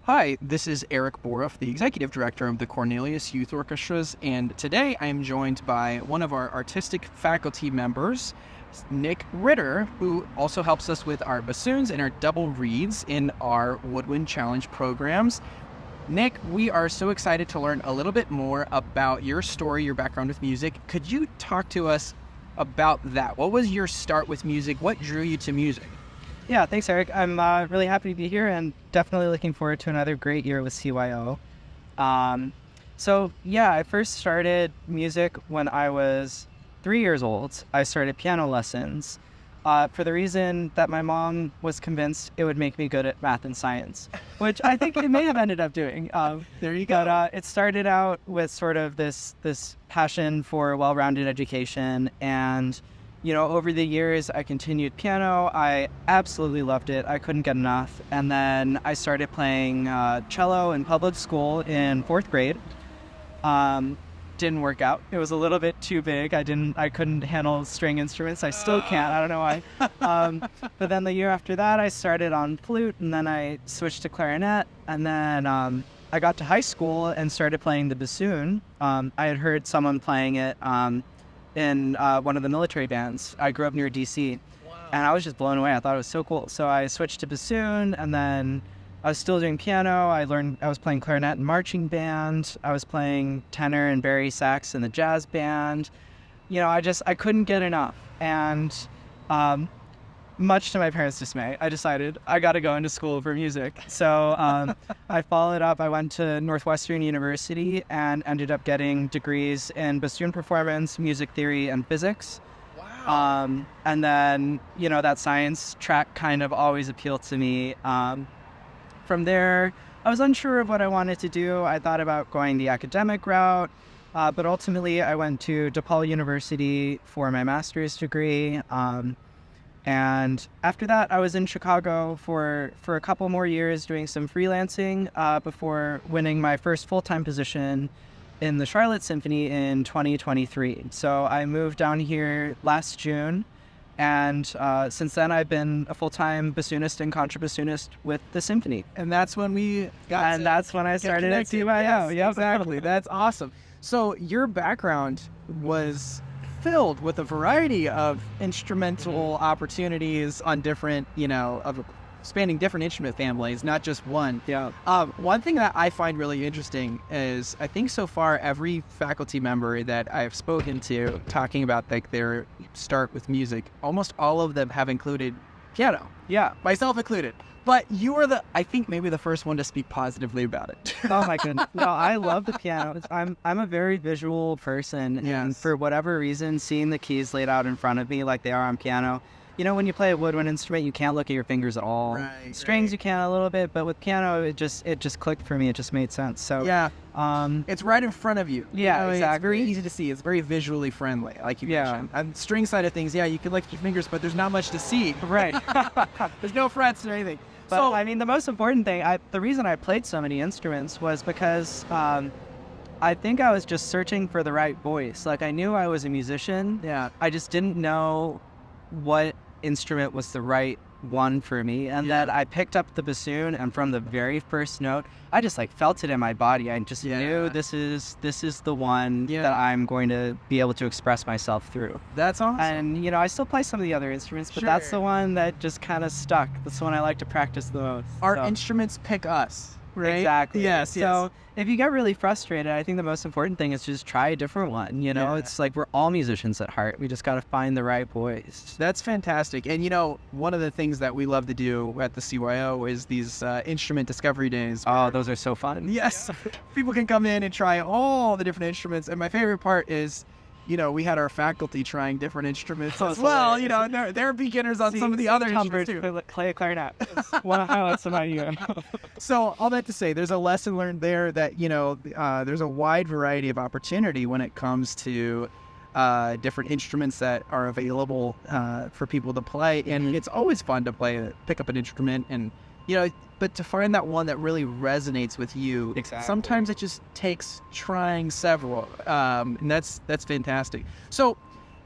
Hi, this is Eric Boroff, the Executive Director of the Cornelius Youth Orchestras, and today I am joined by one of our artistic faculty members, Nick Ritter, who also helps us with our bassoons and our double reeds in our Woodwind Challenge programs. Nick, we are so excited to learn a little bit more about your story, your background with music. Could you talk to us about that? What was your start with music? What drew you to music? Yeah, thanks, Eric. I'm really happy to be here and definitely looking forward to another great year with CYO. I first started music when I was 3 years old. I started piano lessons for the reason that my mom was convinced it would make me good at math and science, which I think it may have ended up doing. There you go. But it started out with sort of this passion for a well-rounded education, and over the years, I continued piano. I absolutely loved it. I couldn't get enough. And then I started playing cello in public school in fourth grade. Didn't work out. It was a little bit too big. I couldn't handle string instruments. I still can't. I don't know why. But then the year after that, I started on flute, and then I switched to clarinet. And then I got to high school and started playing the bassoon. I had heard someone playing it in one of the military bands. I grew up near DC. Wow. And I was just blown away. I thought it was so cool. So I switched to bassoon, and then I was still doing piano. I was playing clarinet in marching band. I was playing tenor and bari sax in the jazz band. I couldn't get enough. And much to my parents' dismay, I decided I got to go into school for music. So I followed up. I went to Northwestern University and ended up getting degrees in bassoon performance, music theory, and physics. Wow. And then, that science track kind of always appealed to me. From there, I was unsure of what I wanted to do. I thought about going the academic route, but ultimately I went to DePaul University for my master's degree. And after that, I was in Chicago for a couple more years doing some freelancing before winning my first full-time position in the Charlotte Symphony in 2023. So I moved down here last June, and since then I've been a full-time bassoonist and contrabassoonist with the symphony. And that's when that's when I started at CYO. Yes, Yep. exactly. That's awesome. So your background was filled with a variety of instrumental opportunities on different, spanning different instrument families, not just one. Yeah. One thing that I find really interesting is I think so far every faculty member that I've spoken to talking about their start with music, almost all of them have included piano. Yeah. Myself included. But you were I think maybe the first one to speak positively about it. Oh my goodness. No, I love the piano. I'm a very visual person. Yes. And for whatever reason, seeing the keys laid out in front of me like they are on piano, when you play a woodwind instrument, you can't look at your fingers at all. Right, Strings, right. you can a little bit, but with piano, it just clicked for me. It just made sense. So Yeah. It's right in front of you. Yeah, exactly. It's very easy to see. It's very visually friendly, like you mentioned. On the string side of things, you can lick your fingers, but there's not much to see. Right. There's no frets or anything. But the most important thing, the reason I played so many instruments was because I think I was just searching for the right voice. Like, I knew I was a musician. Yeah. I just didn't know what instrument was the right one for me. And that I picked up the bassoon, and from the very first note, I just felt it in my body. I just knew this is the one that I'm going to be able to express myself through. That's awesome. And I still play some of the other instruments, but that's the one that just kind of stuck. That's the one I like to practice the most. Our instruments pick us, right? Exactly. Yes. So if you get really frustrated, I think the most important thing is just try a different one. It's like we're all musicians at heart. We just got to find the right voice. That's fantastic. And one of the things that we love to do at the CYO is these instrument discovery days. Oh, those are so fun. Yes. People can come in and try all the different instruments. And my favorite part is, we had our faculty trying different instruments as well. They're beginners on some of the other instruments too. Play a clarinet. One of the highlights of my year. So all that to say, there's a lesson learned there that, there's a wide variety of opportunity when it comes to different instruments that are available for people to play. And it's always fun to pick up an instrument and, but to find that one that really resonates with you. Exactly. Sometimes it just takes trying several. And that's fantastic. So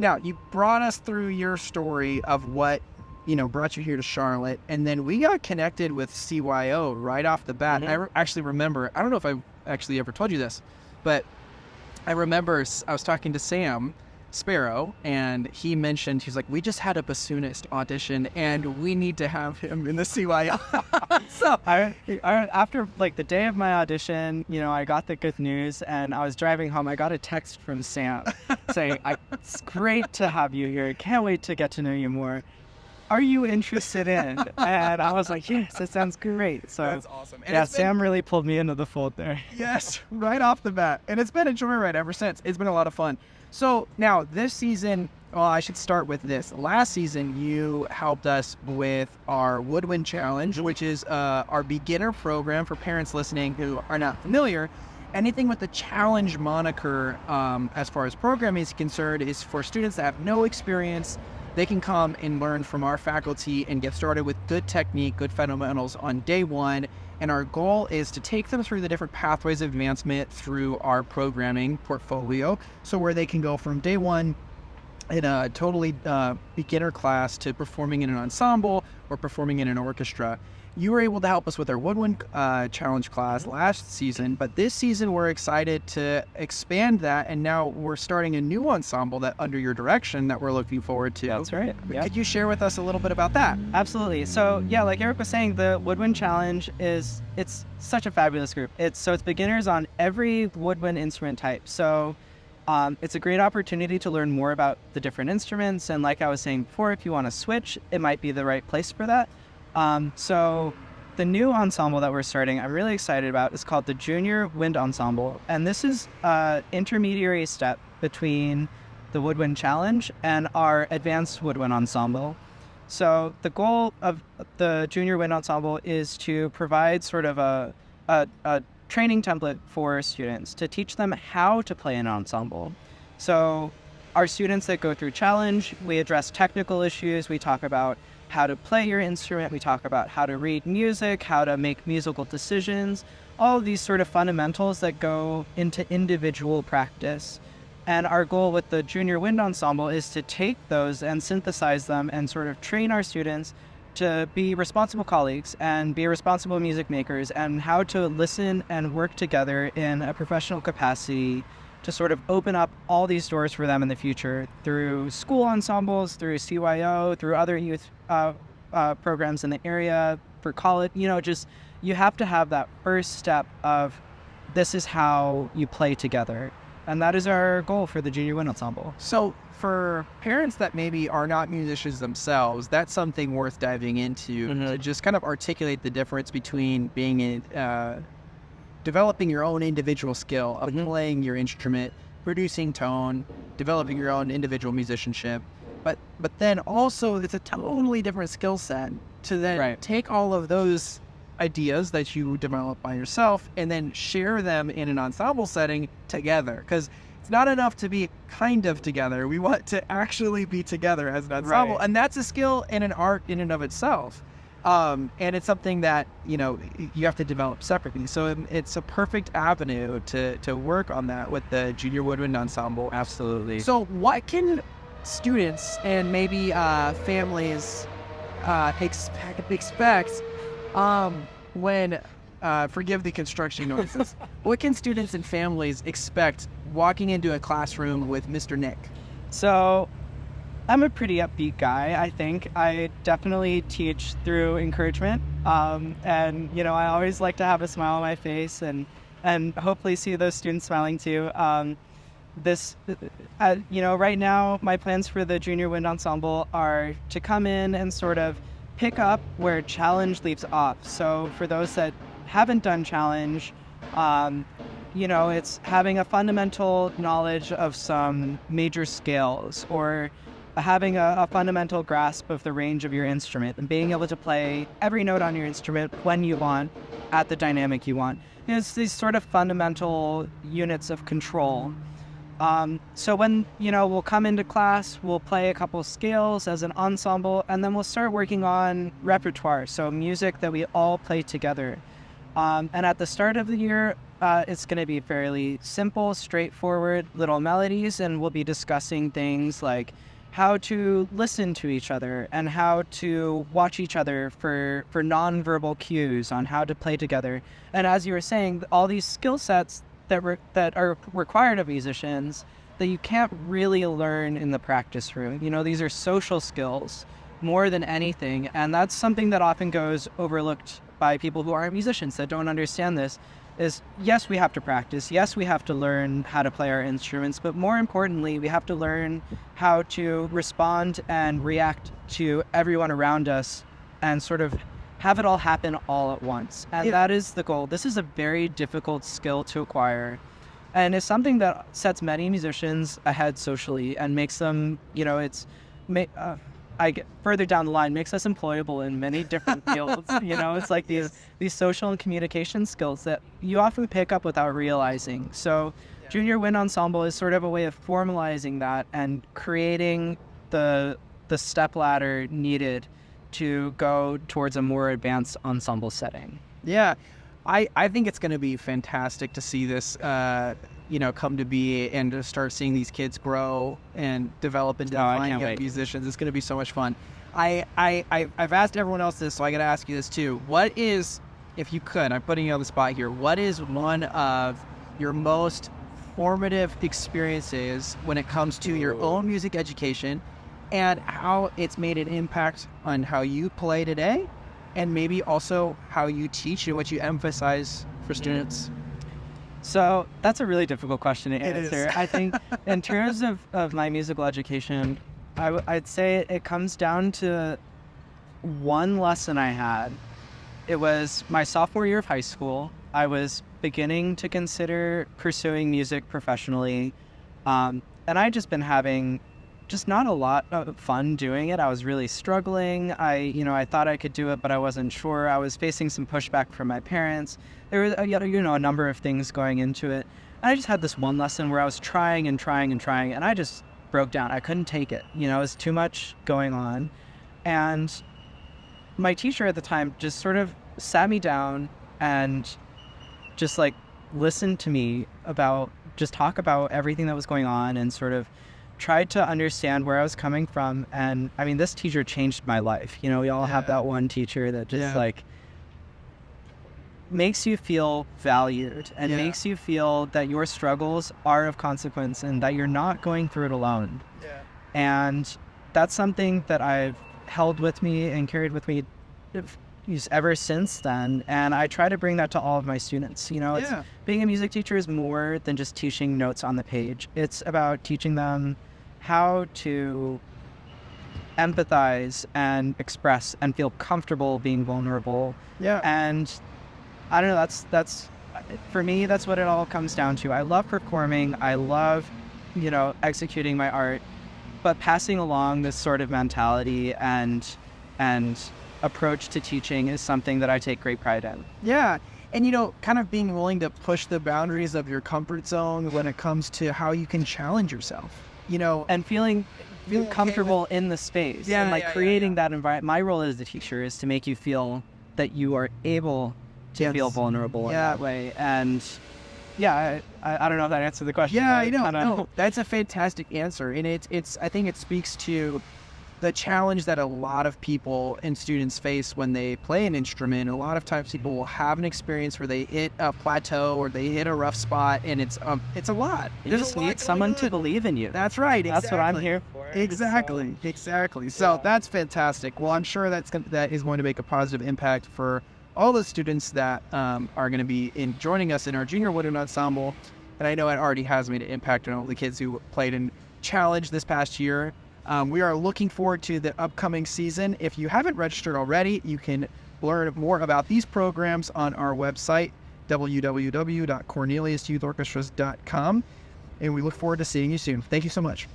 now you brought us through your story of what brought you here to Charlotte, and then we got connected with CYO right off the bat. I actually remember, I don't know if I actually ever told you this, but I remember I was talking to Sam Sparrow, and he mentioned, he's like, we just had a bassoonist audition and we need to have him in the CYO. So I after like the day of my audition, I got the good news, and I was driving home. I got a text from Sam saying, it's great to have you here. Can't wait to get to know you more. Are you interested in? And I was like, yes, that sounds great. So that's awesome. And Sam really pulled me into the fold there. Yes, right off the bat. And it's been a joyride ever since. It's been a lot of fun. So now this season, well, I should start with this. Last season, you helped us with our Woodwind Challenge, which is our beginner program for parents listening who are not familiar. Anything with the challenge moniker, as far as programming is concerned, is for students that have no experience. They can come and learn from our faculty and get started with good technique, good fundamentals on day one. And our goal is to take them through the different pathways of advancement through our programming portfolio. So where they can go from day one in a totally beginner class to performing in an ensemble or performing in an orchestra. You were able to help us with our Woodwind Challenge class last season, but this season we're excited to expand that, and now we're starting a new ensemble that under your direction that we're looking forward to. That's right. Yeah. Could you share with us a little bit about that? Absolutely. So yeah, like Eric was saying, the Woodwind Challenge it's such a fabulous group. It's beginners on every woodwind instrument type. So it's a great opportunity to learn more about the different instruments, and like I was saying before, if you want to switch, it might be the right place for that. So the new ensemble that we're starting, I'm really excited about, is called the Junior Wind Ensemble. And this is an intermediary step between the Woodwind Challenge and our Advanced Woodwind Ensemble. So the goal of the Junior Wind Ensemble is to provide sort of a training template for students to teach them how to play an ensemble. So our students that go through Challenge, we address technical issues, we talk about how to play your instrument, we talk about how to read music, how to make musical decisions, all of these sort of fundamentals that go into individual practice. And our goal with the Junior Wind Ensemble is to take those and synthesize them and sort of train our students to be responsible colleagues and be responsible music makers, and how to listen and work together in a professional capacity to sort of open up all these doors for them in the future through school ensembles, through CYO, through other youth programs in the area, for college. You have to have that first step of, this is how you play together. And that is our goal for the Junior Wind Ensemble. So for parents that maybe are not musicians themselves, that's something worth diving into, to just kind of articulate the difference between being developing your own individual skill of playing your instrument, producing tone, developing your own individual musicianship. But then also it's a totally different skill set to then take all of those ideas that you develop by yourself and then share them in an ensemble setting together. Because it's not enough to be kind of together. We want to actually be together as an ensemble. And that's a skill and an art in and of itself. And it's something that, you have to develop separately. So it's a perfect avenue to work on that with the Junior Woodwind Ensemble. Absolutely. So what can students and maybe families expect when, forgive the construction noises, what can students and families expect walking into a classroom with Mr. Nick? So I'm a pretty upbeat guy, I think. I definitely teach through encouragement. And, I always like to have a smile on my face and hopefully see those students smiling too. Right now, my plans for the Junior Wind Ensemble are to come in and sort of pick up where Challenge leaves off. So for those that haven't done Challenge, it's having a fundamental knowledge of some major scales, or having a fundamental grasp of the range of your instrument and being able to play every note on your instrument when you want, at the dynamic you want. It's these sort of fundamental units of control. So when, we'll come into class, we'll play a couple scales as an ensemble, and then we'll start working on repertoire, so music that we all play together. And at the start of the year, it's going to be fairly simple, straightforward little melodies, and we'll be discussing things like how to listen to each other and how to watch each other for nonverbal cues on how to play together. And as you were saying, all these skill sets that are required of musicians that you can't really learn in the practice room. These are social skills more than anything, and that's something that often goes overlooked by people who aren't musicians that don't understand this. Is yes, we have to practice. Yes, we have to learn how to play our instruments, but more importantly, we have to learn how to respond and react to everyone around us and sort of have it all happen all at once. And that is the goal. This is a very difficult skill to acquire. And it's something that sets many musicians ahead socially and makes them, I get further down the line, makes us employable in many different fields. It's like these social and communication skills that you often pick up without realizing. So Junior Wind Ensemble is sort of a way of formalizing that and creating the step ladder needed to go towards a more advanced ensemble setting. Yeah, I think it's going to be fantastic to see this come to be and to start seeing these kids grow and develop into fine musicians. It's going to be so much fun. I've asked everyone else this, so I got to ask you this too. What is, if you could, I'm putting you on the spot here, what is one of your most formative experiences when it comes to your own music education and how it's made an impact on how you play today and maybe also how you teach and what you emphasize for students? So that's a really difficult question to answer. I think in terms of my musical education, I'd say it comes down to one lesson I had. It was my sophomore year of high school. I was beginning to consider pursuing music professionally. And I'd just been having just not a lot of fun doing it. I was really struggling. I thought I could do it, but I wasn't sure. I was facing some pushback from my parents. There was a number of things going into it. And I just had this one lesson where I was trying, and I just broke down. I couldn't take it. It was too much going on. And my teacher at the time just sort of sat me down and just listened to me talk about everything that was going on and sort of tried to understand where I was coming from. And I mean, this teacher changed my life. We all have that one teacher that just makes you feel valued and makes you feel that your struggles are of consequence and that you're not going through it alone. And that's something that I've held with me and carried with me ever since then. And I try to bring that to all of my students. Being a music teacher is more than just teaching notes on the page. It's about teaching them how to empathize and express and feel comfortable being vulnerable. And I don't know, that's for me, that's what it all comes down to. I love performing. I love, executing my art, but passing along this sort of mentality and approach to teaching is something that I take great pride in. Yeah. And, kind of being willing to push the boundaries of your comfort zone when it comes to how you can challenge yourself, and feeling comfortable in the space and creating that environment. My role as the teacher is to make you feel that you are able to feel vulnerable in that way. And I don't know if that answered the question. No, that's a fantastic answer. And it's I think it speaks to the challenge that a lot of people and students face when they play an instrument. A lot of times people will have an experience where they hit a plateau or they hit a rough spot, and it's a lot. You just need someone to believe in you. That's right. That's what I'm here for. Exactly. So that's fantastic. Well, I'm sure that is going to make a positive impact for all the students that are going to be joining us in our Junior Woodwind Ensemble. And I know it already has made an impact on all the kids who played in Challenge this past year. We are looking forward to the upcoming season. If you haven't registered already, you can learn more about these programs on our website, www.corneliusyouthorchestras.com. And we look forward to seeing you soon. Thank you so much.